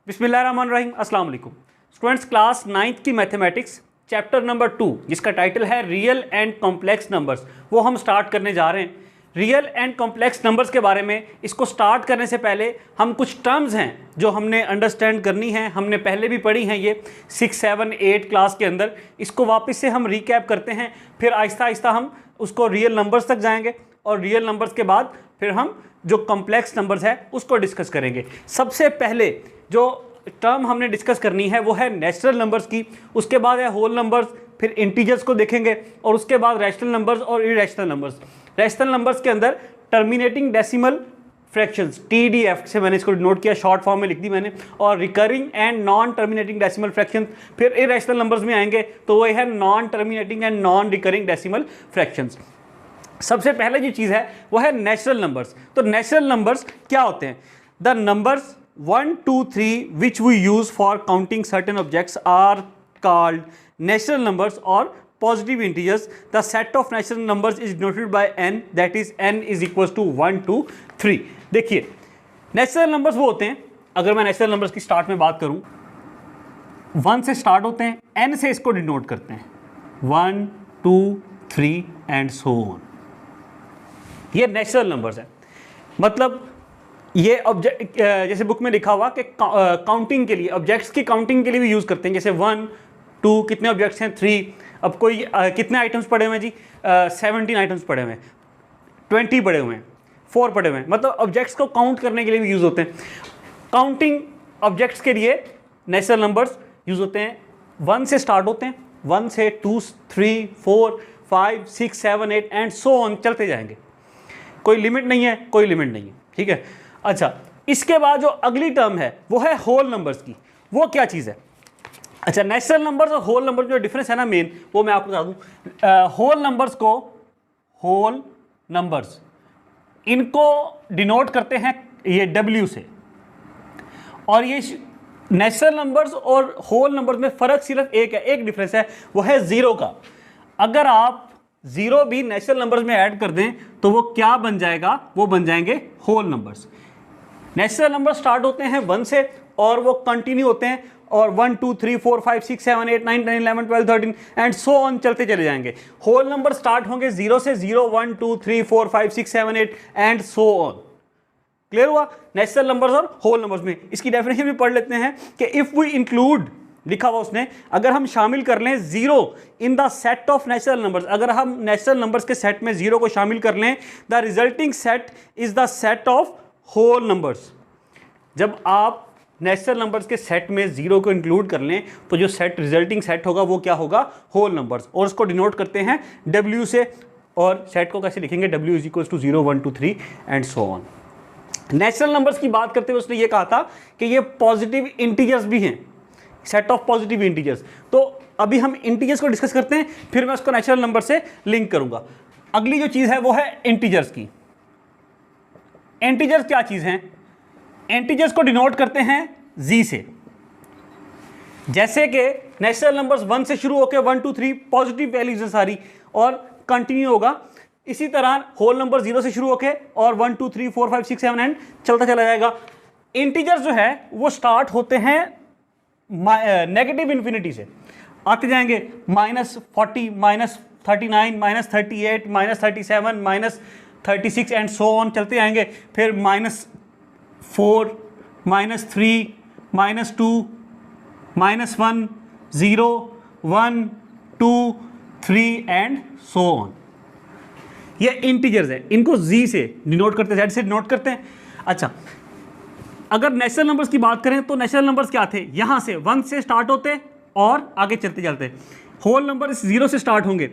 बिस्मिल्लाहिर्रहमानिर्रहीम, अस्सलाम वालेकुम स्टूडेंट्स। क्लास 9th की मैथमेटिक्स चैप्टर नंबर 2 जिसका टाइटल है रियल एंड कॉम्प्लेक्स नंबर्स, वो हम स्टार्ट करने जा रहे हैं। रियल एंड कॉम्प्लेक्स नंबर्स के बारे में इसको स्टार्ट करने से पहले हम कुछ टर्म्स हैं जो हमने अंडरस्टैंड करनी है, हमने पहले भी पढ़ी हैं ये 6, 7, 8 क्लास के अंदर। इसको वापस से हम रिकैप करते हैं, फिर आहिस्ता आहिस्ता हम उसको रियल नंबर्स तक जाएंगे और रियल नंबर्स के बाद फिर हम जो कॉम्प्लेक्स नंबर्स है उसको डिस्कस करेंगे। सबसे पहले जो टर्म हमने डिस्कस करनी है वो है नेचुरल नंबर्स की, उसके बाद है होल नंबर्स, फिर इंटीजर्स को देखेंगे और उसके बाद रैशनल नंबर्स और इरेशनल नंबर्स। रैशनल नंबर्स के अंदर टर्मिनेटिंग डेसिमल फ्रैक्शंस, TDF से मैंने इसको नोट किया, शॉर्ट फॉर्म में लिख दी मैंने, और recurring and non terminating decimal fraction. फिर इरेशनल नंबर्स में आएंगे तो वो है non terminating and non recurring decimal fractions. सबसे पहले जो चीज़ है वो है नेचुरल नंबर्स। तो नेचुरल नंबर्स क्या होते हैं? The numbers 1, 2, 3 which we use for counting certain objects are called natural numbers or positive integers. The set of natural numbers is denoted by n, that is n is equals to 1, 2, 3। देखिए natural numbers वो होते हैं, अगर मैं natural numbers की start में बात करूं, 1 से स्टार्ट होते हैं, n से इसको डिनोट करते हैं, 1, 2, 3 एंड सो ऑन। ये नेचुरल नंबर्स है। मतलब ये ऑब्जेक्ट जैसे बुक में लिखा हुआ कि काउंटिंग के लिए, ऑब्जेक्ट्स की काउंटिंग के लिए भी यूज़ करते हैं। जैसे 1, 2 कितने ऑब्जेक्ट्स हैं, 3। अब कोई कितने आइटम्स पड़े हुए हैं जी, 17 आइटम्स पड़े हुए हैं, 20 पड़े हुए हैं, 4 पड़े हुए हैं। मतलब ऑब्जेक्ट्स को काउंट करने के लिए भी यूज़ होते हैं। काउंटिंग ऑब्जेक्ट्स के लिए नेचुरल नंबर्स यूज़ होते हैं। 1 से स्टार्ट होते हैं, 1 से 2, 3, 4, 5, 6, 7, 8 एंड सो ऑन चलते जाएंगे। कोई लिमिट नहीं है, कोई लिमिट नहीं है, ठीक है। अच्छा, इसके बाद जो अगली टर्म है वो है होल नंबर्स की। वो क्या चीज़ है? अच्छा, नेचुरल नंबर्स और होल नंबर जो डिफरेंस है ना मेन, वो मैं आपको बता दूं। होल नंबर्स को, होल नंबर्स इनको डिनोट करते हैं ये W से, और ये नेचुरल नंबर्स और होल नंबर्स में फ़र्क सिर्फ एक है, एक डिफरेंस है, वो है ज़ीरो का। अगर आप ज़ीरो भी नेचुरल नंबर्स में ऐड कर दें तो वो क्या बन जाएगा? वो बन जाएंगे whole numbers. Natural number start होते हैं 1 से और वो कंटिन्यू होते हैं, और 1, 2, 3, 4, 5, 6, 7, 8, 9, 10, 11, 12, 13 एंड सो ऑन चलते चले जाएंगे। होल नंबर स्टार्ट होंगे 0 से, 0, 1, 2, 3, 4, 5, 6, 7, 8 एंड सो ऑन। क्लियर हुआ? नेचुरल नंबर्स और होल नंबर्स में इसकी डेफिनेशन भी पढ़ लेते हैं कि इफ़ वी इंक्लूड, लिखा हुआ उसने, अगर हम शामिल कर लें 0 in the set of natural numbers, अगर हम नेचुरल नंबर्स के सेट में 0 को शामिल कर लें, the resulting set is the set of whole numbers. जब आप नेचुरल नंबर्स के सेट में 0 को इंक्लूड कर लें तो जो सेट, रिजल्टिंग सेट होगा वो क्या होगा? Whole numbers. और उसको डिनोट करते हैं W से, और सेट को कैसे लिखेंगे? W is equals to 0, 1, 2, 3 and so on. Natural numbers की बात करते हुए उसने ये कहा था कि ये पॉजिटिव इंटीजर्स भी हैं, सेट ऑफ पॉजिटिव इंटीजर्स। तो अभी हम इंटीजर्स को डिस्कस करते हैं, फिर मैं उसको नेचुरल नंबर से लिंक करूंगा। अगली जो चीज़ है वो है इंटीजर्स की। इंटीजर्स क्या चीज़ हैं? इंटीजर्स को डिनोट करते हैं Z से। जैसे कि नेचुरल नंबर्स 1 से शुरू होकर 1, 2, 3 पॉजिटिव वैल्यूज हैं सारी और कंटिन्यू होगा, इसी तरह होल नंबर 0 से शुरू होकर और 1, 2, 3, 4, 5, 6, 7 एंड चलता चला जाएगा। इंटीजर्स जो है वो स्टार्ट होते हैं नेगेटिव इन्फिनिटी से, आते जाएंगे -40, -39, -38, -37, -36 एंड सो ऑन चलते आएंगे। फिर -4, -3, -2, -1, 0, 1, 2, 3 एंड सो ऑन। ये इंटीजर्स है, इनको Z से डिनोट करते हैं, Z से डिनोट करते हैं। अच्छा, अगर नेचुरल नंबर्स की बात करें तो नेचुरल नंबर्स क्या थे? यहाँ से 1 से स्टार्ट होते और आगे चलते चलते होल नंबर 0 से स्टार्ट होंगे।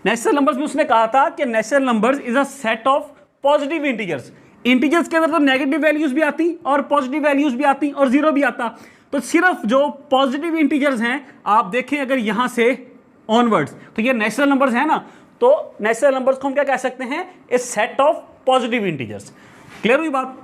नेचुरल नंबर्स में उसने कहा था कि natural numbers is a set of positive integers. Integers के अंदर तो नेगेटिव वैल्यूज भी आती और पॉजिटिव वैल्यूज भी आती और 0 भी आता। तो सिर्फ जो पॉजिटिव इंटीजर्स हैं, आप देखें अगर यहाँ से ऑनवर्ड्स, तो ये नेचुरल नंबर्स हैं ना, तो नेचुरल नंबर्स को हम क्या कह सकते हैं? A set of positive integers. Clear हुई बात?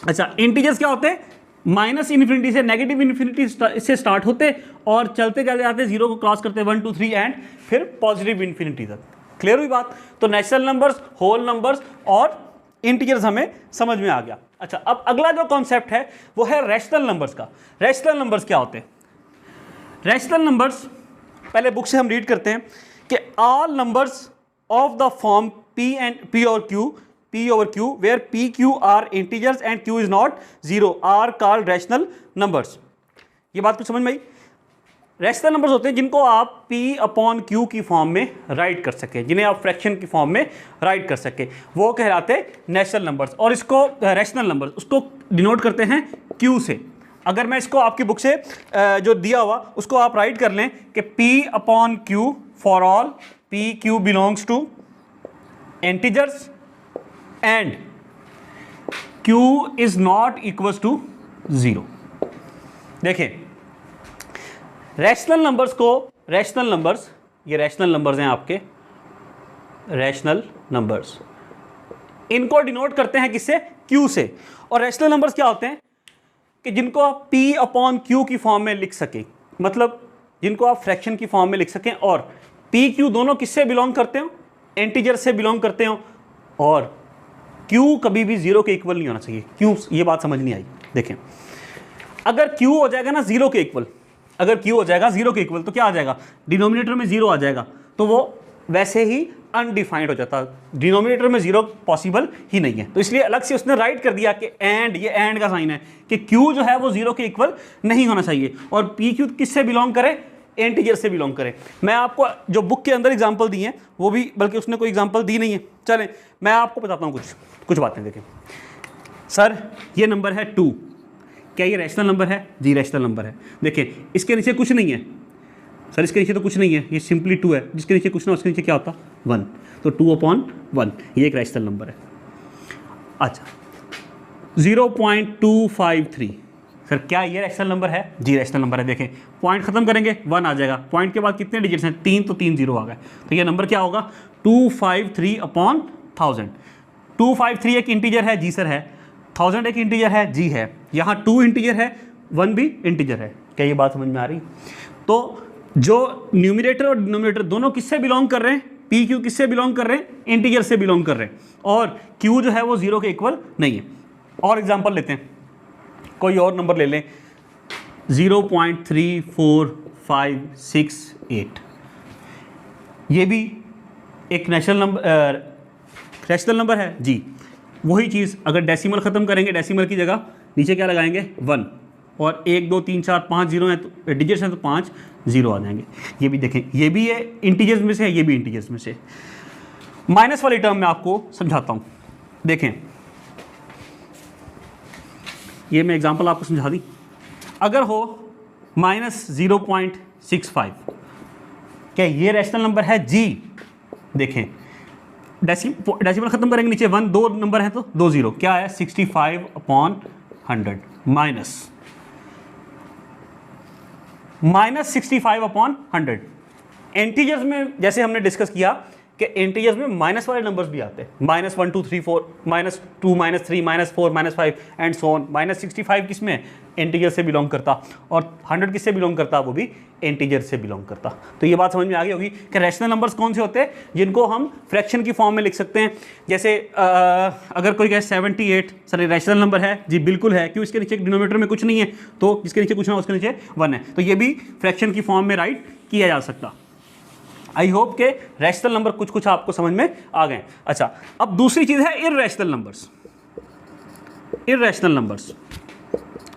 अच्छा, इंटीजर्स क्या होते हैं? -इन्फिनिटी से, नेगेटिव इन्फिनिटी से स्टार्ट होते और चलते चलते जाते 0 को क्रॉस करते 1, 2, 3 एंड फिर पॉजिटिव इन्फिनिटी तक। क्लियर हुई बात? तो नेचुरल नंबर्स, होल नंबर्स और इंटीजर्स हमें समझ में आ गया। अच्छा, अब अगला जो कॉन्सेप्ट है वो है रैशनल नंबर्स का। रैशनल नंबर्स क्या होते हैं? रैशनल नंबर्स पहले बुक से हम रीड करते हैं कि all numbers of the form p और q where p q are integers and q is not 0 are called rational numbers। ये बात कुछ समझ में आई? रैशनल नंबर्स होते हैं जिनको आप p अपॉन q की फॉर्म में राइट कर सके, जिन्हें आप फ्रैक्शन की फॉर्म में राइट कर सके, वो कहलाते हैं नेचुरल नंबर्स। और इसको रैशनल नंबर्स उसको डिनोट करते हैं q से। अगर मैं इसको आपकी बुक से जो दिया हुआ उसको आप राइट कर लें कि p upon q for all p q belongs to integers and q is not equals to 0। देखें, रैशनल नंबर्स को, रैशनल नंबर्स, ये रैशनल नंबर्स हैं आपके, रैशनल नंबर्स, इनको डिनोट करते हैं किससे? q से। और रैशनल नंबर्स क्या होते हैं कि जिनको आप p अपॉन q की फॉर्म में लिख सकें, मतलब जिनको आप फ्रैक्शन की फॉर्म में लिख सकें, और p q दोनों किससे बिलोंग करते हो? इंटीजर से बिलोंग करते हो, और q कभी भी 0 के इक्वल नहीं होना चाहिए। क्यों? ये बात समझ नहीं आई। देखें, अगर q हो जाएगा ना 0 के इक्वल, अगर q हो जाएगा 0 के इक्वल तो क्या आ जाएगा? डिनोमिनेटर में 0 आ जाएगा, तो वो वैसे ही अनडिफाइंड हो जाता है। डिनोमिनेटर में 0 पॉसिबल ही नहीं है, तो इसलिए अलग से उसने राइट कर दिया कि एंड, ये एंड का साइन है कि q जो है वो 0 के इक्वल नहीं होना चाहिए, और p q किससे बिलोंग करे? इंटीजर से बिलोंग करें। मैं आपको जो बुक के अंदर एग्जांपल दी हैं वो भी, बल्कि उसने कोई एग्जांपल दी नहीं है, चलें मैं आपको बताता हूँ कुछ बातें। देखें सर, ये नंबर है 2, क्या ये रैशनल नंबर है? जी रैशनल नंबर है। देखें, इसके नीचे कुछ नहीं है सर, इसके नीचे तो कुछ नहीं है, ये सिंपली 2 है। जिसके नीचे कुछ ना उसके नीचे क्या होता? 1, तो 2/1 ये एक रैशनल नंबर है। अच्छा, 0.253 सर, क्या ये रैशनल नंबर है? जी रैशनल नंबर है। देखें, पॉइंट खत्म करेंगे 1 आ जाएगा, पॉइंट के बाद कितने डिजिट्स हैं? 3, तो 3 0 आ गए, तो ये नंबर क्या होगा? 253/1000। 253 एक इंटीजर है? जी सर है। 1000 एक इंटीजर है? जी है। यहाँ 2 इंटीजर है, 1 भी इंटीजर है। क्या ये बात समझ में आ रही? तो जो न्यूमरेटर और डिनोमिनेटर दोनों किससे बिलोंग कर रहे हैं? पी क्यू किससे बिलोंग कर रहे हैं? इंटीजर से बिलोंग कर रहे हैं, और क्यू जो है वो 0 के इक्वल नहीं है। और एग्जांपल लेते हैं, कोई और नंबर ले लें, 0.34568, ये भी एक रैशनल नंबर है जी। वही चीज़ अगर डेसिमल ख़त्म करेंगे, डेसिमल की जगह नीचे क्या लगाएंगे? 1, और 1 2 3 4 5 0 हैं, तो डिजिट्स हैं, तो 5 0 आ जाएंगे। ये भी देखें, ये भी है इंटीजर्स में से है, ये भी इंटीजर्स में से। माइनस वाली टर्म में आपको समझाता हूँ। देखें, ये मैं एग्जांपल आपको समझा दी। अगर हो -0.65, क्या ये रैशनल नंबर है? जी। देखें, डेसिमल खत्म करेंगे, नीचे 1 2 नंबर है तो 2 0, क्या है? 65/100 -65/100। इंटीजर्स में जैसे हमने डिस्कस किया कि इंटीजर्स में माइनस वाले नंबर्स भी आते हैं, -1 2 3 4, -2 -3 -4 -5 एंड सो ऑन। -65 किस में? इंटीजर से बिलोंग करता, और 100 किससे बिलोंग करता? वो भी इंटीजर से बिलोंग करता। तो ये बात समझ में आ गई होगी कि रैशनल नंबर्स कौन से होते हैं जिनको हम फ्रैक्शन की फॉर्म में लिख सकते हैं। जैसे अगर कोई कहे 78 सर रैशनल नंबर है, जी बिल्कुल है, क्यों? इसके नीचे डिनोमिनेटर में कुछ नहीं है, तो जिसके नीचे कुछ ना उसके नीचे 1 है, तो ये भी फ्रैक्शन की फॉर्म में राइट किया जा सकता। आई होप के रैशनल नंबर कुछ आपको समझ में आ गए। अच्छा, अब दूसरी चीज़ है irrational numbers. Irrational numbers,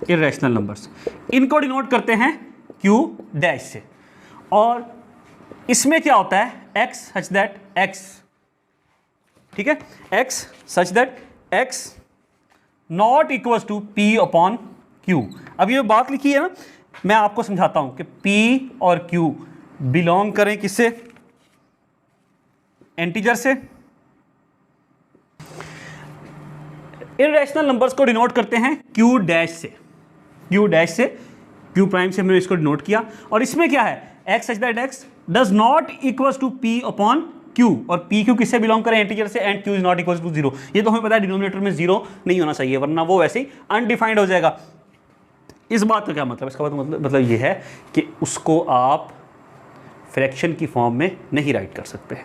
irrational numbers, इनको डिनोट करते हैं Q डैश से, और इसमें क्या होता है? x सच दैट x, ठीक है, x such that x not equals to p upon q। अब ये बात लिखी है ना, मैं आपको समझाता हूं कि p और q बिलोंग करें किससे? इंटीजर से। इर्रेशनल नंबर्स को डिनोट करते हैं Q डैश से, Q डैश से, Q प्राइम से हमने इसको डिनोट किया। और इसमें क्या है? x such that x does not equals to p upon q, और p q किससे बिलोंग करें? इंटीजर से, and q is not equals to 0। ये तो हमें पता है डिनोमिनेटर में 0 नहीं होना चाहिए, वरना वो वैसे ही अनडिफाइंड हो जाएगा। इस बात का क्या मतलब? इसका मतलब ये है कि उसको आप फ्रैक्शन की फॉर्म में नहीं राइट कर सकते।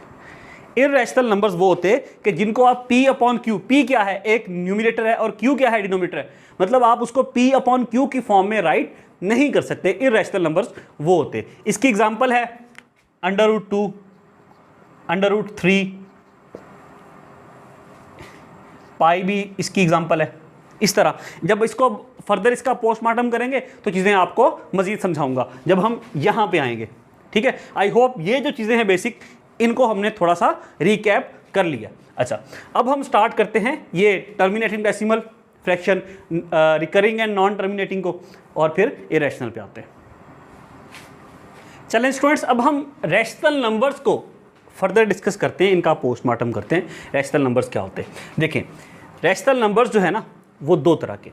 इर्रेशनल नंबर्स वो होते हैं कि जिनको आप p अपॉन क्यू, p क्या है, एक न्यूमिनेटर है और q क्या है, डिनोमिनेटर है, मतलब आप उसको p अपॉन क्यू की फॉर्म में राइट नहीं कर सकते। इर्रेशनल नंबर्स वो होते हैं। इसकी एग्जांपल है √2, √3, पाई भी इसकी एग्जांपल है। इस तरह जब इसको फर्दर इसका पोस्टमार्टम करेंगे तो चीज़ें आपको मजीद समझाऊंगा जब हम यहाँ पे आएंगे, ठीक है। आई होप ये जो चीज़ें हैं बेसिक, इनको हमने थोड़ा सा रिकैप कर लिया। अच्छा, अब हम स्टार्ट करते हैं ये terminating decimal fraction, recurring and non terminating को, और फिर इरेशनल पे आते हैं। चलें स्टूडेंट्स, अब हम रैशनल नंबर्स को फर्दर डिस्कस करते हैं, इनका पोस्टमार्टम करते हैं। रैशनल नंबर्स क्या होते हैं? देखें, रैशनल नंबर्स जो है ना वो दो तरह के,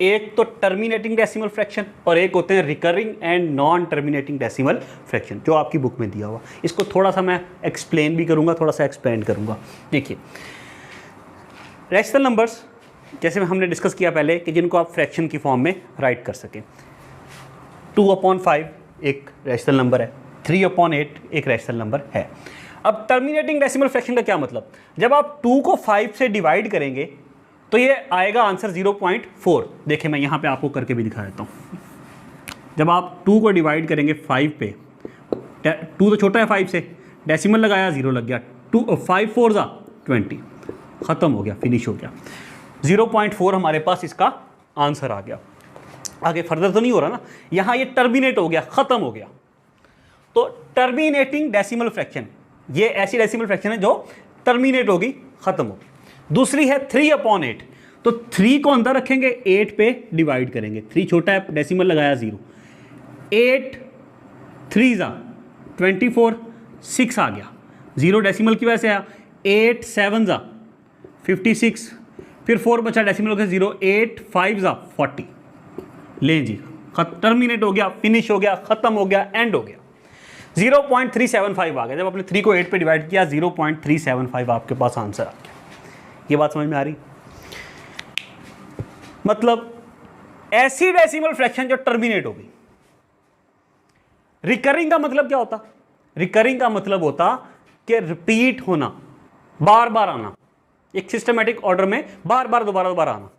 एक तो टर्मिनेटिंग डेसिमल फ्रैक्शन और एक होते हैं recurring and non terminating decimal fraction, जो आपकी बुक में दिया हुआ। इसको थोड़ा सा मैं एक्सप्लेन भी करूंगा, थोड़ा सा एक्सपेंड करूंगा। देखिए, रैशनल नंबर्स जैसे हमने डिस्कस किया पहले कि जिनको आप फ्रैक्शन की फॉर्म में राइट कर सकें। 2/5 एक रैशनल नंबर है, 3/8 एक रैशनल नंबर है। अब टर्मिनेटिंग डेसिमल फ्रैक्शन का क्या मतलब? जब आप 2 को 5 से डिवाइड करेंगे तो ये आएगा आंसर 0.4। देखिए, मैं यहाँ पे आपको करके भी दिखा देता हूँ। जब आप 2 को डिवाइड करेंगे 5 पे, 2 तो छोटा है 5 से, डेसिमल लगाया 0 लग गया, 5 4 ज़ा 20, ख़त्म हो गया, फिनिश हो गया। 0.4 हमारे पास इसका आंसर आ गया। आगे फर्दर तो नहीं हो रहा ना, यहाँ ये टर्मिनेट हो गया, ख़त्म हो गया। तो टर्मिनेटिंग डेसिमल फ्रैक्शन, ये ऐसी डेसिमल फ्रैक्शन है जो टर्मिनेट होगी, ख़त्म होगी। दूसरी है 3/8, तो 3 को अंदर रखेंगे, 8 पे डिवाइड करेंगे, 3 छोटा है, डेसिमल लगाया 0, 8 3 ज़ा 24, 6 आ गया, 0 डेसिमल की वजह से आया, 8 7 ज़ा 56, फिर 4 बचा, डेसिमल हो गया 0, 8 5 ज़ा 40। लें जी, टर्मिनेट हो गया, फिनिश हो गया, ख़त्म हो गया, एंड हो गया। 0.375 आ गया। जब आपने 3 को 8 पे डिवाइड किया, 0.375 आपके पास आंसर आ गया। ये बात समझ में आ रही? मतलब ऐसी डेसिमल फ्रैक्शन जो टर्मिनेट हो गई। रिकरिंग का मतलब क्या होता? रिकरिंग का मतलब होता कि रिपीट होना, बार बार आना, एक सिस्टमैटिक ऑर्डर में बार बार दोबारा आना।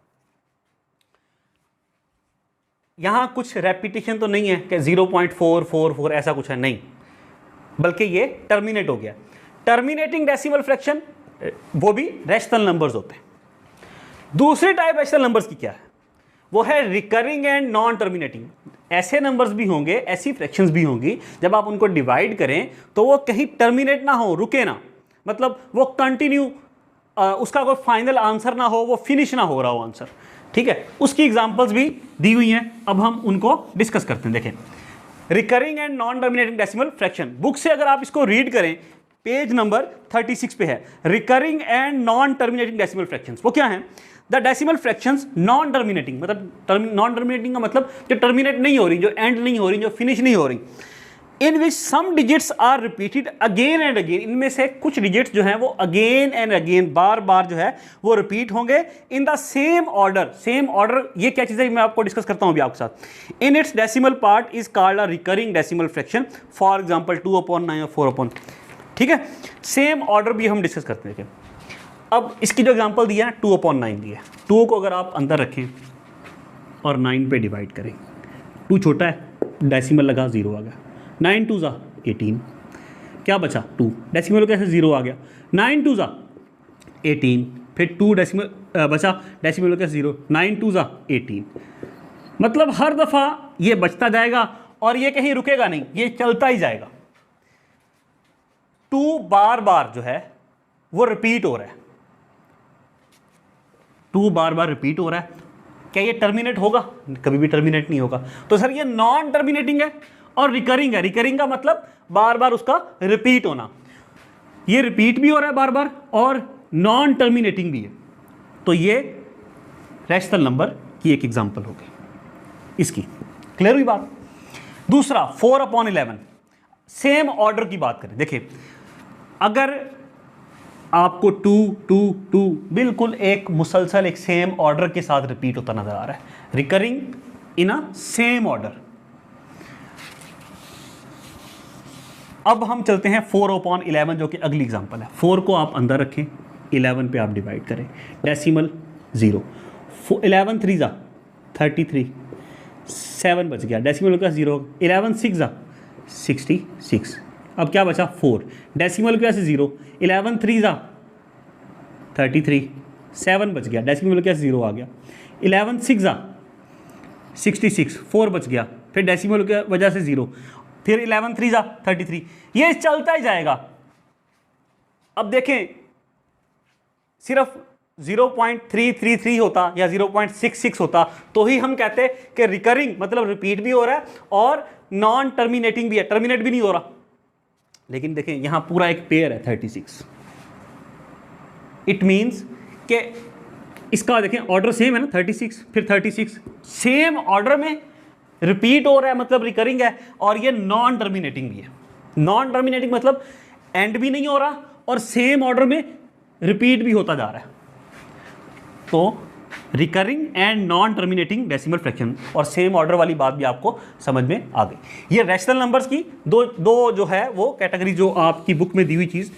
यहां कुछ रेपिटेशन तो नहीं है कि 0.444 ऐसा कुछ है, नहीं, बल्कि ये टर्मिनेट हो गया। टर्मिनेटिंग डेसिमल फ्रैक्शन वो भी रैशनल नंबर्स होते हैं। दूसरी टाइप रैशनल नंबर्स की क्या है? वो है रिकरिंग एंड नॉन टर्मिनेटिंग। ऐसे नंबर्स भी होंगे, ऐसी फ्रैक्शंस भी होंगी, जब आप उनको डिवाइड करें तो वो कहीं टर्मिनेट ना हो, रुके ना, मतलब वो कंटिन्यू, उसका कोई फाइनल आंसर ना हो, वो फिनिश ना हो रहा हो आंसर, ठीक है। उसकी एग्जांपल्स भी दी हुई हैं, अब हम उनको डिस्कस करते हैं। देखें, recurring and non terminating decimal fraction, book से अगर आप इसको रीड करें, पेज नंबर 36 पे है, recurring and non terminating decimal fractions. वो क्या है? The decimal fractions non terminating, मतलब नॉन टर्मिनेटिंग का मतलब जो टर्मिनेट नहीं हो रही, जो एंड नहीं हो रही, जो फिनिश नहीं हो रही, in which some digits are repeated again and again. इनमें से कुछ डिजिट्स जो हैं वो अगेन एंड अगेन, बार बार जो है वो रिपीट होंगे in the same order. Same order ये क्या चीज़ है, मैं आपको डिस्कस करता हूँ अभी आपके साथ। In its decimal part is called a recurring decimal fraction, for example 2/9 और 4/, ठीक है। सेम ऑर्डर भी हम डिस्कस करते हैं। अब इसकी जो एग्जांपल दी है 2/9 दी है, 2 को अगर आप अंदर रखें और 9 पे डिवाइड करें, 2 छोटा है, डेसिमल लगा 0 आ गया, 9 2 ज़ा 18, क्या बचा 2, डेसिमल कैसे 0 आ गया, 9 2 ज़ा 18, फिर 2 डेसिमल बचा, डेसिमल कैसे 0, 9 2 ज़ा 18। मतलब हर दफ़ा ये बचता जाएगा और ये कहीं रुकेगा नहीं, ये चलता ही जाएगा। 2 बार बार जो है वो रिपीट हो रहा है, 2 बार बार रिपीट हो रहा है। क्या ये टर्मिनेट होगा? कभी भी टर्मिनेट नहीं होगा। तो सर ये नॉन टर्मिनेटिंग है और रिकरिंग है। रिकरिंग का मतलब बार बार उसका रिपीट होना, ये रिपीट भी हो रहा है बार बार और नॉन टर्मिनेटिंग भी है। तो ये रैशनल नंबर की एक एग्जांपल हो गई इसकी। क्लियर हुई बात? दूसरा 4/11, सेम ऑर्डर की बात करें। देखिए, अगर आपको 2 2 2 बिल्कुल एक मुसलसल एक सेम ऑर्डर के साथ रिपीट होता नजर आ रहा है, रिकरिंग इन अ सेम ऑर्डर, अब हम चलते हैं 4/11 जो कि अगली एग्जांपल है। 4 को आप अंदर रखें, 11 पे आप डिवाइड करें, डेसिमल 0, 11 3 जा 33, 7 बच गया, डेसिमल का 0, 11 6 जा 66, अब क्या बचा 4, डेसिमल का 0, 11 3 जा 33, 7 बच गया, डेसिमल का 0 आ गया, 11 6 जा 66, 4 बच गया, फिर डेसिमल की वजह से 0, फिर 11 3 जा 33, ये चलता ही जाएगा। अब देखें सिर्फ 0.333 होता या 0.66 होता तो ही हम कहते कि रिकरिंग मतलब रिपीट भी हो रहा है और नॉन टर्मिनेटिंग भी है, टर्मिनेट भी नहीं हो रहा। लेकिन देखें यहां पूरा एक पेयर है 36, इट मीन्स कि इसका देखें ऑर्डर सेम है ना, 36 फिर 36, सेम ऑर्डर में रिपीट हो रहा है मतलब रिकरिंग है, और ये नॉन टर्मिनेटिंग भी है। नॉन टर्मिनेटिंग मतलब एंड भी नहीं हो रहा और सेम ऑर्डर में रिपीट भी होता जा रहा है। तो recurring and non terminating decimal fraction, और सेम ऑर्डर वाली बात भी आपको समझ में आ गई। ये रैशनल नंबर्स की दो जो है वो कैटेगरी जो आपकी बुक में दी हुई चीज़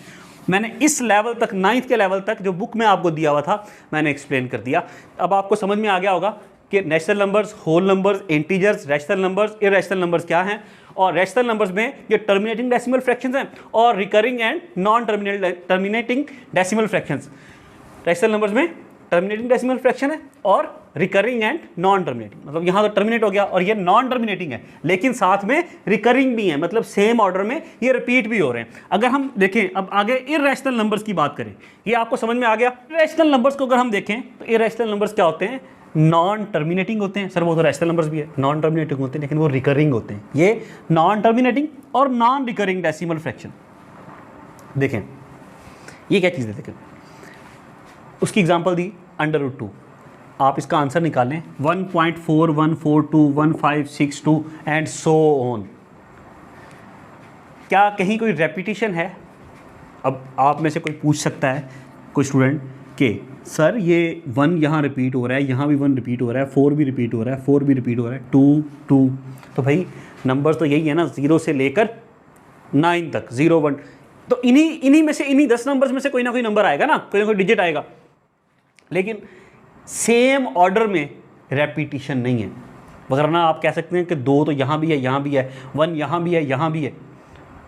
मैंने इस लेवल तक, 9th के लेवल तक जो बुक में आपको दिया हुआ था मैंने एक्सप्लेन कर दिया। अब आपको समझ में आ गया होगा कि natural numbers, whole numbers, integers, rational numbers, irrational numbers क्या हैं, और रैशनल नंबर्स में ये टर्मिनेटिंग डेसिमल फ्रैक्शंस हैं और recurring and non terminating decimal fractions. Rational numbers में टर्मिनेटिंग डेसिमल फ्रैक्शन है और रिकरिंग एंड नॉन टर्मिनेटिंग, मतलब यहाँ तो टर्मिनेट हो गया और ये नॉन टर्मिनेटिंग है लेकिन साथ में रिकरिंग भी है, मतलब सेम ऑर्डर में ये रिपीट भी हो रहे हैं। अगर हम देखें अब आगे इरैशनल नंबर्स की बात करें, ये आपको समझ में आ गया। इरैशनल नंबर्स को अगर हम देखें तो इरैशनल नंबर्स क्या होते हैं, नॉन टर्मिनेटिंग होते हैं। सर वो तो रैशनल नंबर्स भी है, नॉन टर्मिनेटिंग होते हैं लेकिन वो रिकरिंग होते हैं। ये नॉन टर्मिनेटिंग और नॉन रिकरिंग डेसिमल फ्रैक्शन। देखें ये क्या चीज़ है, देखें उसकी एग्जांपल दी √2, आप इसका आंसर निकालें 1.41421562 एंड सो ऑन। क्या कहीं कोई रेपिटेशन है? अब आप में से कोई पूछ सकता है, कोई स्टूडेंट कि सर ये 1 यहाँ रिपीट हो रहा है, यहाँ भी 1 रिपीट हो रहा है, 4 भी रिपीट हो रहा है, 4 भी रिपीट हो रहा है, 2 2, तो भाई नंबर्स तो यही है ना, 0 से लेकर 9 तक, 0 1, तो इन्हीं में से, इन्हीं 10 नंबर्स में से कोई ना कोई नंबर आएगा ना कोई डिजिट आएगा, लेकिन सेम ऑर्डर में रेपिटेशन नहीं है। वरना आप कह सकते हैं कि 2 तो यहाँ भी है, यहाँ भी है, 1 यहाँ भी है, यहाँ भी है,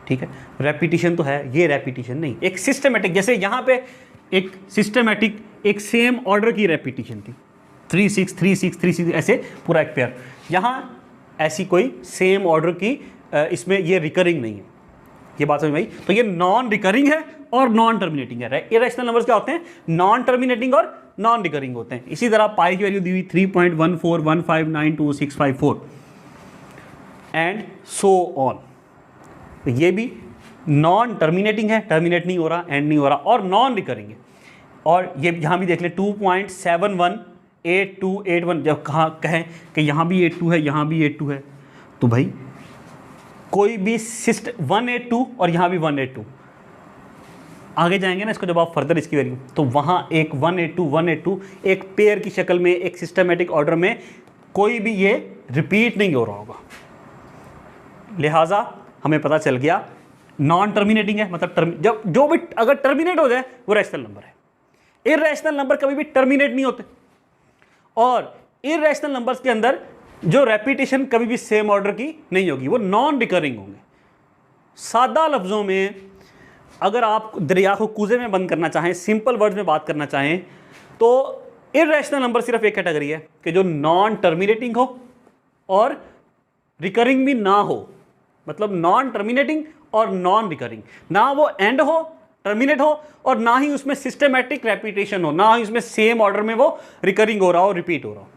ठीक है, रेपिटेशन तो है, ये रेपिटेशन नहीं। एक सिस्टमेटिक, जैसे यहाँ पे एक सिस्टमेटिक एक सेम ऑर्डर की रेपिटेशन थी, 3 6 3 6 3 6 ऐसे पूरा एक पेयर, यहाँ ऐसी कोई सेम ऑर्डर की इसमें ये रिकरिंग नहीं है। ये बात समझ में आई? तो ये नॉन रिकरिंग है और नॉन टर्मिनेटिंग है। इरैशनल नंबर्स क्या होते हैं, नॉन टर्मिनेटिंग और नॉन रिकरिंग होते हैं। इसी तरह पाई की वैल्यू दी हुई 3.141592654 एंड सो ऑन, तो ये भी नॉन टर्मिनेटिंग है, टर्मिनेट नहीं हो रहा, एंड नहीं हो रहा, और नॉन रिकरिंग है। और ये यहाँ भी देख ले 2.718281, जब कहाँ कहें कि यहाँ भी 82 है, यहाँ भी 82 है, तो भाई कोई भी 182 और यहाँ भी 182, आगे जाएंगे ना इसको जब आप फर्दर इसकी वैल्यू, तो वहाँ एक 182 एक पेयर की शक्ल में एक सिस्टमेटिक ऑर्डर में कोई भी ये रिपीट नहीं हो रहा होगा। लिहाजा हमें पता चल गया नॉन टर्मिनेटिंग है, मतलब जब जो भी अगर टर्मिनेट हो जाए वो रैशनल नंबर है। इरैशनल नंबर कभी भी टर्मिनेट नहीं होते, और इरैशनल नंबर्स के अंदर जो रेपिटेशन कभी भी सेम ऑर्डर की नहीं होगी, वो नॉन रिकरिंग होंगे। सादा लफ्ज़ों में अगर आप दरिया को कूजे में बंद करना चाहें, सिंपल वर्ड्स में बात करना चाहें, तो इरैशनल नंबर सिर्फ एक कैटेगरी है कि जो नॉन टर्मिनेटिंग हो और रिकरिंग भी ना हो, मतलब नॉन टर्मिनेटिंग और नॉन रिकरिंग, ना वो एंड हो, टर्मिनेट हो, और ना ही उसमें सिस्टमेटिक रेपिटेशन हो, ना ही उसमें सेम ऑर्डर में वो रिकरिंग हो रहा हो, रिपीट हो रहा हो,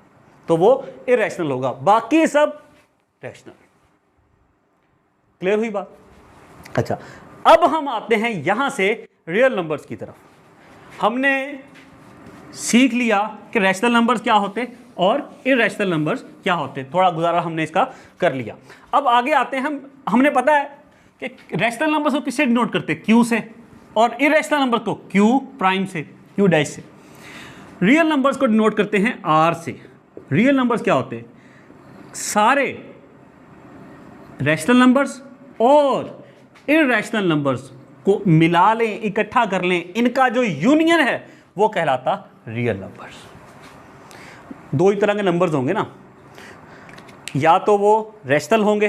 तो वो इरैशनल होगा। बाकी सब रैशनल। क्लियर हुई बात? अच्छा, अब हम आते हैं यहां से रियल नंबर्स की तरफ। हमने सीख लिया कि रैशनल नंबर्स क्या होते और इरैशनल नंबर्स क्या होते, थोड़ा गुजारा हमने इसका कर लिया। अब आगे आते हैं हमने पता है कि रैशनल नंबर्स को किससे डिनोट करते हैं, क्यू से, और इरैशनल नंबर को क्यू प्राइम से, क्यू डैश से। रियल नंबर्स को डिनोट करते हैं आर से। रियल नंबर्स क्या होते हैं, सारे रैशनल नंबर्स और इररेशनल नंबर्स को मिला लें, इकट्ठा कर लें, इनका जो यूनियन है वो कहलाता रियल नंबर्स। दो ही तरह के नंबर्स होंगे ना, या तो वो रैशनल होंगे,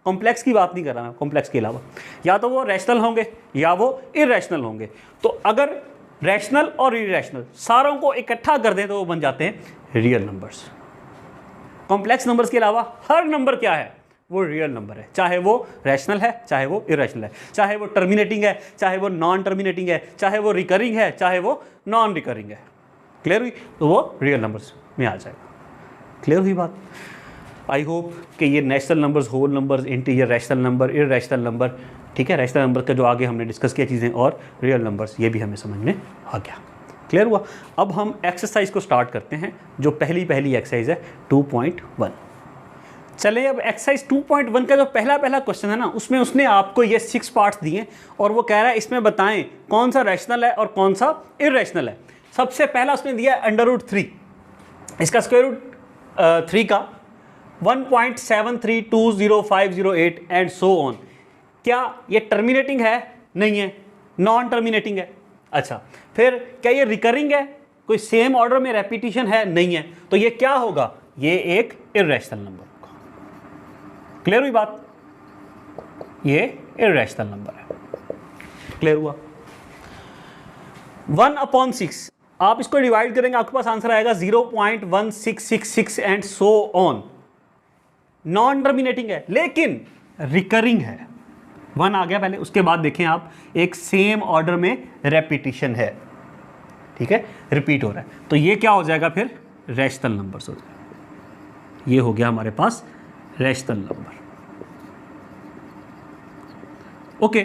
कॉम्प्लेक्स की बात नहीं कर रहा मैं, कॉम्प्लेक्स के अलावा, या तो वो रैशनल होंगे या वो इररेशनल होंगे। तो अगर रैशनल और इररेशनल सारों को इकट्ठा कर दें तो वो बन जाते हैं रियल नंबर्स। कॉम्प्लेक्स नंबर्स के अलावा हर नंबर क्या है, वो रियल नंबर है, चाहे वो रैशनल है चाहे वो इररेशनल है, चाहे वो टर्मिनेटिंग है चाहे वो नॉन टर्मिनेटिंग है, चाहे वो रिकरिंग है चाहे वो नॉन रिकरिंग है। क्लियर हुई? तो वो रियल नंबर्स में आ जाएगा। क्लियर हुई बात? आई होप कि ये natural numbers, whole numbers, integer, rational number, irrational number, ठीक है, रैशनल नंबर का जो आगे हमने डिस्कस किया चीज़ें, और रियल नंबर्स, ये भी हमें समझ में आ गया। क्लियर हुआ? अब हम एक्सरसाइज को स्टार्ट करते हैं, जो पहली एक्सरसाइज है 2.1। चले अब एक्सरसाइज 2.1 का जो पहला क्वेश्चन है ना, उसमें उसने आपको ये 6 पार्ट्स दिए और वो कह रहा है इसमें बताएं कौन सा रैशनल है और कौन सा इररेशनल है। सबसे पहला उसने दिया √3, इसका स्क्वायर रूट 3 का 1.732058 एंड सो ऑन। क्या ये टर्मिनेटिंग है? नहीं है। नॉन टर्मिनेटिंग है? अच्छा। फिर क्या ये रिकरिंग है? कोई सेम ऑर्डर में रेपिटेशन है? नहीं है। तो ये क्या होगा? ये एक इररेशनल नंबर होगा। क्लियर हुई बात? ये इररेशनल नंबर है। क्लियर हुआ? 1/6 आप इसको डिवाइड करेंगे, आपके पास आंसर आएगा 0.1666 and so on. Non terminating है लेकिन रिकरिंग है। 1 आ गया पहले, उसके बाद देखें आप, एक सेम ऑर्डर में रेपिटेशन है, ठीक है, रिपीट हो रहा है, तो ये क्या हो जाएगा फिर? रैशनल नंबर्स हो जाएगा। ये हो गया हमारे पास रैशनल नंबर। ओके।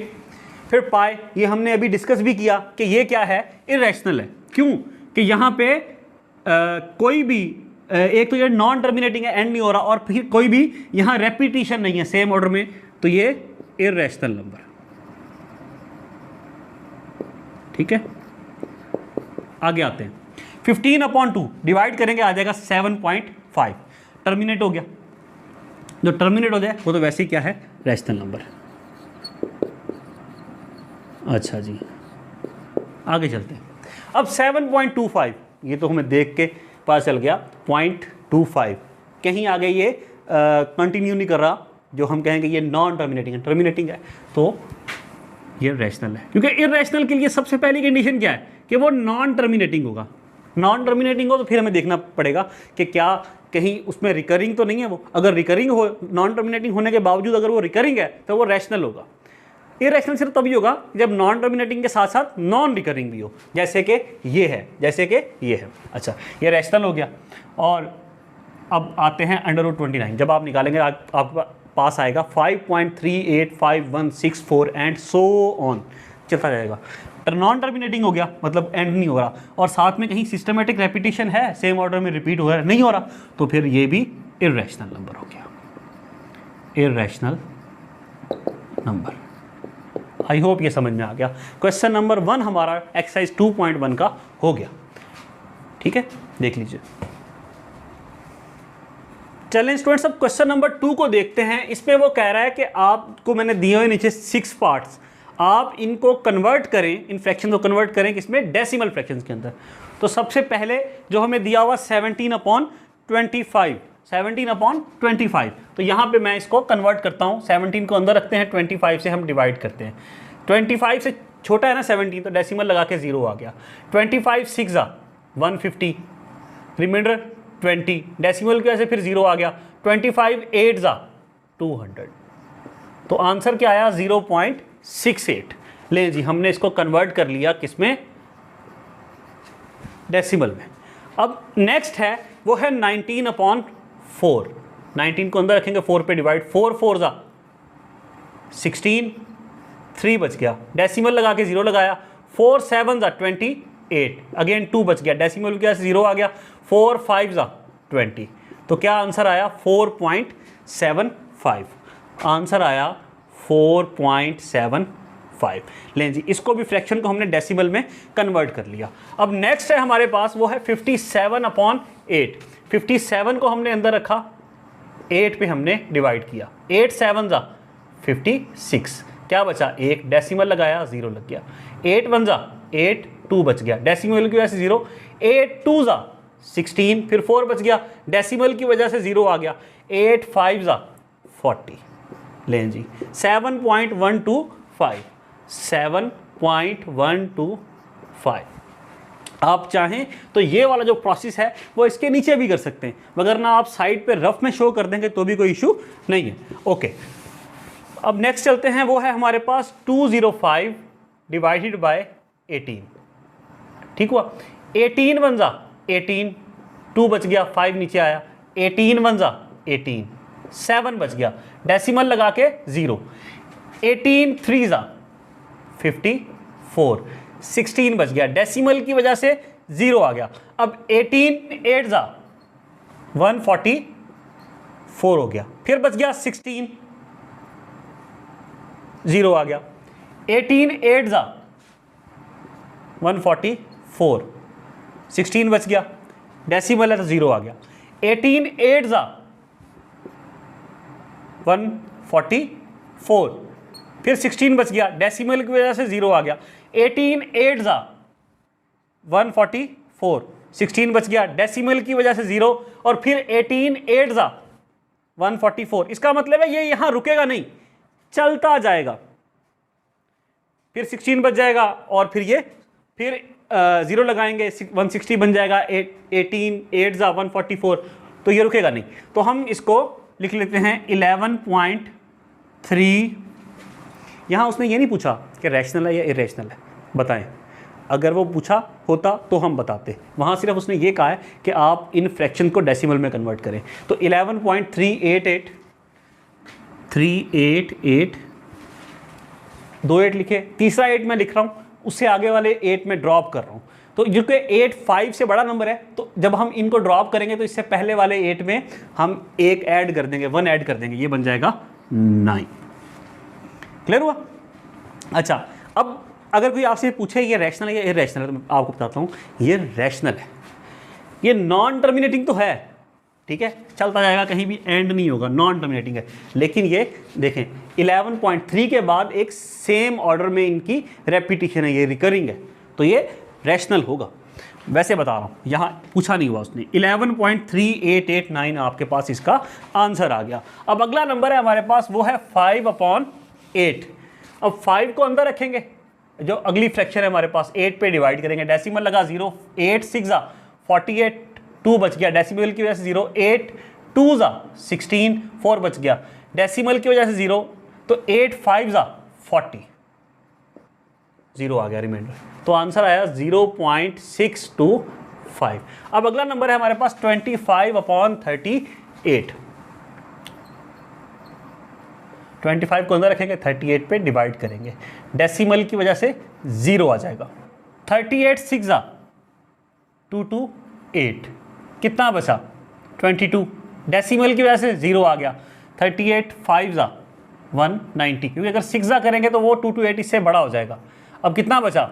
फिर पाई, ये हमने अभी डिस्कस भी किया कि ये क्या है? इररेशनल है। क्यों? कि यहाँ पे कोई भी एक तो ये नॉन टर्मिनेटिंग है, एंड नहीं हो रहा, और फिर कोई भी यहाँ रेपिटेशन नहीं है सेम ऑर्डर में, तो ये इररेशनल नंबर। ठीक है, आगे आते हैं। 15/2 डिवाइड करेंगे, आ जाएगा 7.5। टर्मिनेट हो गया, जो टर्मिनेट हो जाए वो तो वैसे ही क्या है? Rational number. अच्छा जी, आगे चलते हैं। अब 7.25, ये तो हमें देख के पता चल गया 0.25, कहीं आगे ये कंटिन्यू नहीं कर रहा, जो हम कहेंगे ये नॉन टर्मिनेटिंग है, टर्मिनेटिंग है, तो ये रैशनल है। क्योंकि इररेशनल के लिए सबसे पहली कंडीशन क्या है? कि वो नॉन टर्मिनेटिंग होगा। नॉन टर्मिनेटिंग हो तो फिर हमें देखना पड़ेगा कि क्या कहीं उसमें रिकरिंग तो नहीं है वो। अगर रिकरिंग हो, नॉन टर्मिनेटिंग होने के बावजूद अगर वो रिकरिंग है, तो वो रैशनल होगा। इररेशनल सिर्फ तभी होगा जब नॉन टर्मिनेटिंग के साथ साथ नॉन रिकरिंग भी हो, जैसे कि ये है, जैसे कि ये है। अच्छा, ये रैशनल हो गया। और अब आते हैं √29। जब आप निकालेंगे आपके पास आएगा 5.385164 एंड सो ऑन, चलता जाएगा। नॉन टर्मिनेटिंग हो गया, मतलब एंड नहीं हो रहा, और साथ में कहीं सिस्टमेटिक रेपिटेशन है, सेम ऑर्डर में रिपीट हो रहा है, नहीं हो रहा, तो फिर ये भी इररेशनल नंबर हो गया। Irrational number. आई होप ये समझ में आ गया। क्वेश्चन नंबर 1 हमारा एक्सरसाइज 2.1 का हो गया। ठीक है, देख लीजिए। चलें स्टूडेंट्स, अब क्वेश्चन नंबर 2 को देखते हैं। इसमें वो कह रहा है कि आपको मैंने दिए हुए नीचे 6 पार्ट्स, आप इनको कन्वर्ट करें, इन फ्रैक्शन को कन्वर्ट करें किसमें? डेसिमल फ्रैक्शंस के अंदर। तो सबसे पहले जो हमें दिया हुआ 17/25, 17/25, तो यहाँ पे मैं इसको कन्वर्ट करता हूँ। 17 को अंदर रखते हैं, 25 से हम डिवाइड करते हैं। 25 से छोटा है ना 17, तो डेसिमल लगा के 0 आ गया। 25 6 150, रिमाइंडर 20, डेसिमल की वजह से फिर 0 आ गया। 25 8 200, तो आंसर क्या आया? 0.68। ले जी, हमने इसको कन्वर्ट कर लिया किसमें? डेसिमल में। अब नेक्स्ट है वो है 19/4। 19 को अंदर रखेंगे, 4 पे डिवाइड, 4 4 16, 3 बच गया, डेसिमल लगा के 0 लगाया। 4 7 28, अगेन 2 बच गया, डेसिमल क्या 0 आ गया। 4 5 20, तो क्या आंसर आया? 4.75। आंसर आया 4.75। लें जी, इसको भी फ्रैक्शन को हमने डेसिमल में कन्वर्ट कर लिया। अब नेक्स्ट है हमारे पास वो है 57/8। 57 को हमने अंदर रखा, 8 पे हमने डिवाइड किया। 8 7 56, क्या बचा, एक डेसिमल लगाया 0 लग गया, 8 1 जा 8, 2 बच गया, डेसिमल की वजह से 0, 8 2 जा 16, फिर 4 बच गया, डेसिमल की वजह से 0 आ गया, 8 5 जा 40, लें जी 7.125, 7.125। आप चाहें तो ये वाला जो प्रोसेस है वो इसके नीचे भी कर सकते हैं, मगर ना आप साइड पे रफ में शो कर देंगे तो भी कोई इशू नहीं है। ओके, अब नेक्स्ट चलते हैं, वो है हमारे पास 205 डिवाइडेड बाय 18। ठीक हुआ, 18 1 जा 18, 2 बच गया, 5 नीचे आया, 18 1 जा 18, 7 बच गया, डेसिमल लगा के 0, 18 3 जा 54, 16 बच गया, डेसिमल की वजह से 0 आ गया। अब 18 8 जा 144 हो गया, फिर बच गया 16, 0 आ गया, 18 8 जा 144, 16 बच गया, डेसिमल है तो 0 आ गया, 18 8 जा 144, फिर 16 बच गया, डेसिमल की वजह से 0 आ गया, 18 8 जा 144, 16 बच गया, डेसिमल की वजह से 0, और फिर 18 8 जा 144। इसका मतलब है ये यहां रुकेगा नहीं, चलता जाएगा, फिर 16 बच जाएगा, और फिर ये फिर 0 लगाएंगे, 160 बन जाएगा, 18 8 जा 144, तो ये रुकेगा नहीं। तो हम इसको लिख लेते हैं 11.3। यहाँ उसने ये नहीं पूछा कि रैशनल है या इरेशनल है, बताएं। अगर वो पूछा होता तो हम बताते, वहाँ सिर्फ उसने ये कहा है कि आप इन फ्रैक्शन को डेसिमल में कन्वर्ट करें। तो 11.388 388 दो 8 लिखे, तीसरा 8 मैं लिख रहा हूँ, उससे आगे वाले 8 में ड्रॉप कर रहा हूँ। तो क्योंकि 8 5 से बड़ा नंबर है, तो जब हम इनको ड्रॉप करेंगे तो इससे पहले वाले 8 में हम एक ऐड कर देंगे, 1 ऐड कर देंगे, ये बन जाएगा 9। क्लियर हुआ? अच्छा, अब अगर कोई आपसे पूछे ये रैशनल है या इरेशनल है, तो मैं आपको बताता हूँ ये रैशनल है। ये नॉन टर्मिनेटिंग तो है, ठीक है, चलता जाएगा, कहीं भी एंड नहीं होगा, नॉन टर्मिनेटिंग है। लेकिन ये देखें 11.3 के बाद एक सेम ऑर्डर में इनकी रेपिटेशन है, ये रिकरिंग है, तो ये रैशनल होगा। वैसे बता रहा हूँ, यहाँ पूछा नहीं हुआ उसने। 11.3889 आपके पास इसका आंसर आ गया। अब अगला नंबर है हमारे पास, वो है 5/8। अब 5 को अंदर रखेंगे, जो अगली फ्रैक्शन है हमारे पास 8 पे डिवाइड करेंगे, डेसिमल लगा 0, 8 6 जा 48, 2 बच गया, डेसिमल की वजह से 0, 8 2 जा 16, 4 बच गया, डेसिमल की वजह से 0, तो 8 5 जा 40, 0 आ गया रिमाइंडर। तो आंसर आया 0.625। अब अगला नंबर है हमारे पास 25/38। 25 को अंदर रखेंगे, 38 पे डिवाइड करेंगे, डेसिमल की वजह से 0 आ जाएगा, 38 6 जा 228, कितना बचा 22, डेसिमल की वजह से 0 आ गया, 38 5 जा 190, क्योंकि अगर 6 जा करेंगे तो वो 228 इससे बड़ा हो जाएगा। अब कितना बचा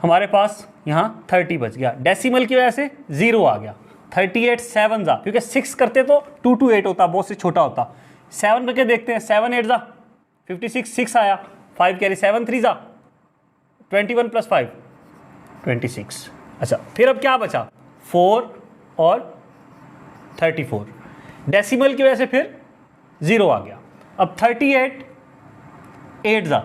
हमारे पास, यहाँ 30 बच गया, डेसिमल की वजह से 0 आ गया, 38 7 जा, क्योंकि 6 करते तो 228 होता, बहुत से छोटा होता, 7 करके देखते हैं, 7 8 जा 56, 6 आया, 5 कैरी, 7 3 जा 21 + 5 26। अच्छा, फिर अब क्या बचा 4 और 34, डेसिमल की वजह से फिर 0 आ गया। अब 38 8 जा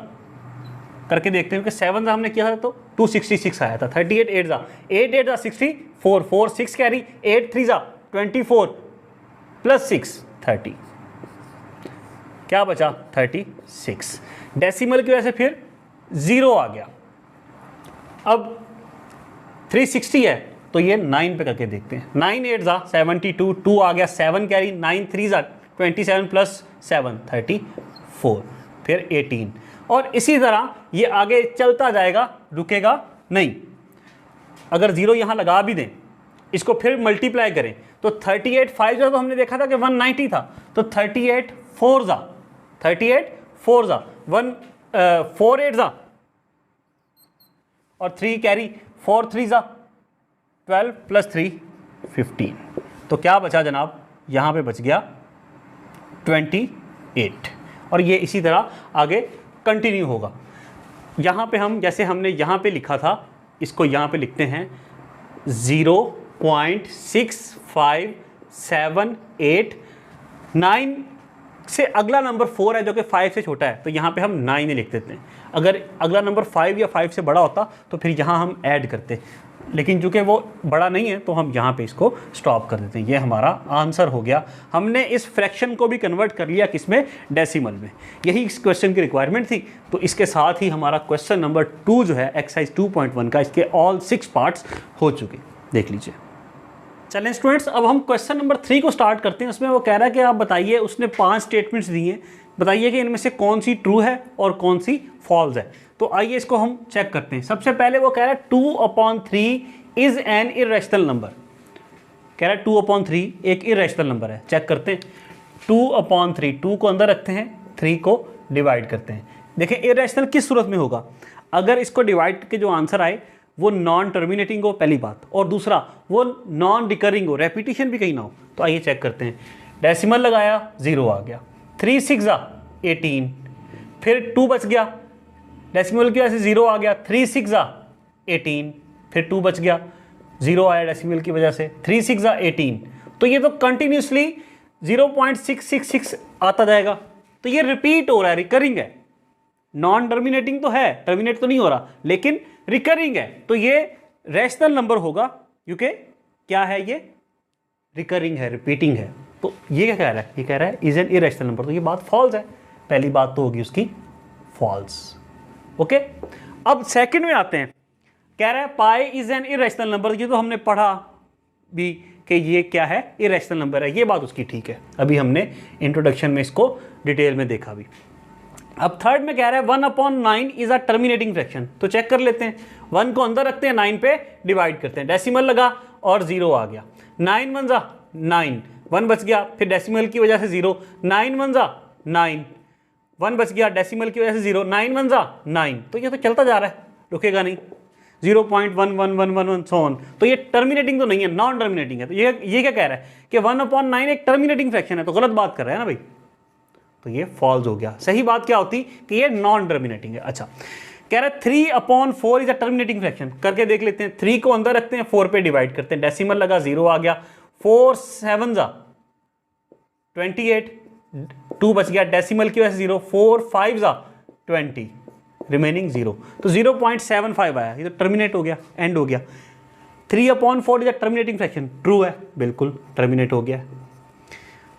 करके देखते हैं, क्योंकि 7 जा हमने किया था तो 266 आया था, 38 8 जा 8 8 जा 64, 4 6 कैरी, 8 3 जा 24 + 6 30, क्या बचा 36, डेसिमल की वजह से फिर 0 आ गया। अब 360 है तो ये 9 पे करके देखते हैं, 9 8 जा 72, 2 आ गया, 7 कैरी, 9 3 जा 27 + 7 34, फिर 18, और इसी तरह ये आगे चलता जाएगा, रुकेगा नहीं। अगर 0 यहाँ लगा भी दें, इसको फिर मल्टीप्लाई करें तो 38 5 जा, तो हमने देखा था कि 190 था, तो 38 4 जा 38 4 जा 1 4 8 जा और 3 कैरी, 4 3 जा 12 + 3 15, तो क्या बचा जनाब, यहाँ पे बच गया 28। और ये इसी तरह आगे कंटिन्यू होगा। यहाँ पे हम जैसे हमने यहाँ पे लिखा था, इसको यहाँ पे लिखते हैं 0.6578 से अगला नंबर 4 है जो कि 5 से छोटा है, तो यहाँ पे हम 9 लिख देते हैं। अगर अगला नंबर 5 या 5 से बड़ा होता तो फिर यहाँ हम ऐड करते, लेकिन चूँकि वो बड़ा नहीं है तो हम यहाँ पे इसको स्टॉप कर देते हैं। ये हमारा आंसर हो गया। हमने इस फ्रैक्शन को भी कन्वर्ट कर लिया किसमें, डेसिमल में। यही इस क्वेश्चन की रिक्वायरमेंट थी। तो इसके साथ ही हमारा क्वेश्चन नंबर 2 जो है एक्सरसाइज 2.1 का, इसके ऑल 6 पार्ट्स हो चुके, देख लीजिए। चलें स्टूडेंट्स, अब हम क्वेश्चन नंबर 3 को स्टार्ट करते हैं। उसमें वो कह रहा है कि आप बताइए, उसने 5 स्टेटमेंट्स दी हैं, बताइए कि इनमें से कौन सी ट्रू है और कौन सी फॉल्स है। तो आइए इसको हम चेक करते हैं। सबसे पहले वो कह रहा है 2/3 इज एन इरेशनल नंबर। कह रहा है 2/3 एक इरेशनल नंबर है। चेक करते हैं। 2/3, 2 को अंदर रखते हैं, 3 को डिवाइड करते हैं। देखें इरेशनल किस सूरत में होगा, अगर इसको डिवाइड के जो आंसर आए वो नॉन टर्मिनेटिंग हो, पहली बात, और दूसरा वो नॉन रिकरिंग हो, रेपिटेशन भी कहीं ना हो। तो आइए चेक करते हैं। डेसिमल लगाया, 0 आ गया। 3 6 18, फिर 2 बच गया, डेसिमल की वजह से 0 आ गया। 3 6 18, फिर 2 बच गया, 0 आया डेसिमल की वजह से। 3 6 18, तो ये तो कंटिन्यूसली 0.666 आता जाएगा। तो ये रिपीट हो रहा है, रिकरिंग है। नॉन टर्मिनेटिंग तो है, टर्मिनेट तो नहीं हो रहा, लेकिन रिकरिंग है। तो ये रैशनल नंबर होगा, क्योंकि क्या है, ये रिकरिंग है, रिपीटिंग है। तो ये क्या कह रहा है, ये कह रहा है इज एन इरेशनल नंबर। तो ये बात फॉल्स है, पहली बात तो होगी उसकी फॉल्स। ओके, अब सेकंड में आते हैं। कह रहा है pi is an irrational number. ये तो हमने पढ़ा भी कि ये क्या है, इरेशनल नंबर है, ये बात उसकी ठीक है। अभी हमने इंट्रोडक्शन में इसको डिटेल में देखा भी। अब थर्ड में कह रहा है 1/9 इज अ टर्मिनेटिंग फ्रैक्शन। तो चेक कर लेते हैं। 1 को अंदर रखते हैं, 9 पे डिवाइड करते हैं, डेसिमल लगा और 0 आ गया। 9 1 9, 1 बच गया, फिर डेसिमल की वजह से 0, 9 1 9, 1 बच गया, डेसिमल की वजह से 0, 9 1 9। तो ये तो चलता जा रहा है, रुकेगा नहीं। 0.11111 सो ऑन। तो ये टर्मिनेटिंग तो नहीं है, नॉन टर्मिनेटिंग है। तो ये क्या कह रहा है कि 1/9 एक टर्मिनेटिंग फ्रैक्शन है। तो गलत बात कर रहा है ना भाई, तो ये फॉल्स हो गया। सही बात क्या होती कि ये नॉन टर्मिनेटिंग है। अच्छा, कह रहा है 3/4 इज अ टर्मिनेटिंग फ्रैक्शन। करके देख लेते हैं। 3 को अंदर रखते हैं, 4 पे डिवाइड करते हैं, डेसिमल लगा, 0 आ गया। 4 7 28, 2 बच गया, डेसिमल की वजह से 0, 4 5 20, रिमेनिंग 0। तो 0.75 आया, ये तो टर्मिनेट हो गया, एंड हो गया। 3/4 is a terminating fraction, true है, बिल्कुल टर्मिनेट हो गया।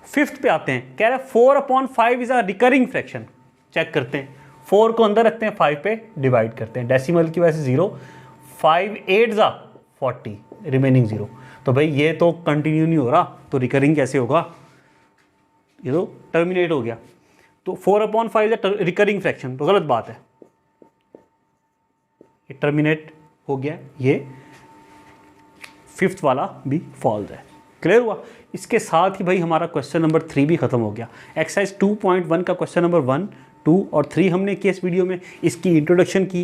फिफ्थ पे आते हैं। कह रहा है 4/5 is a recurring fraction. Check करते हैं। 4 को अंदर रखते हैं, 5 पे डिवाइड करते हैं, डेसिमल की वजह से 0, 5 8 40, रिमेनिंग 0। तो भाई ये तो कंटिन्यू नहीं हो रहा, तो रिकरिंग कैसे होगा, ये तो टर्मिनेट हो गया। तो 4/5 इज अ रिकरिंग फ्रैक्शन, तो गलत बात है, ये टर्मिनेट हो गया। ये फिफ्थ वाला भी फॉल्स है। क्लियर हुआ। इसके साथ ही भाई हमारा क्वेश्चन नंबर 3 भी खत्म हो गया। एक्सरसाइज 2.1 का क्वेश्चन नंबर 1, 2 और 3 हमने किया इस वीडियो में। इसकी इंट्रोडक्शन की,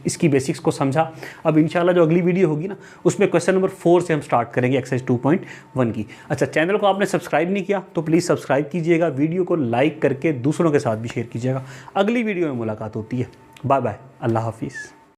इसकी बेसिक्स को समझा। अब इंशाल्लाह जो अगली वीडियो होगी ना, उसमें क्वेश्चन नंबर 4 से हम स्टार्ट करेंगे एक्सरसाइज 2.1 की। अच्छा, चैनल को आपने सब्सक्राइब नहीं किया तो प्लीज़ सब्सक्राइब कीजिएगा, वीडियो को लाइक करके दूसरों के साथ भी शेयर कीजिएगा। अगली वीडियो में मुलाकात होती है। बाय बाय, अल्लाह हाफिज़।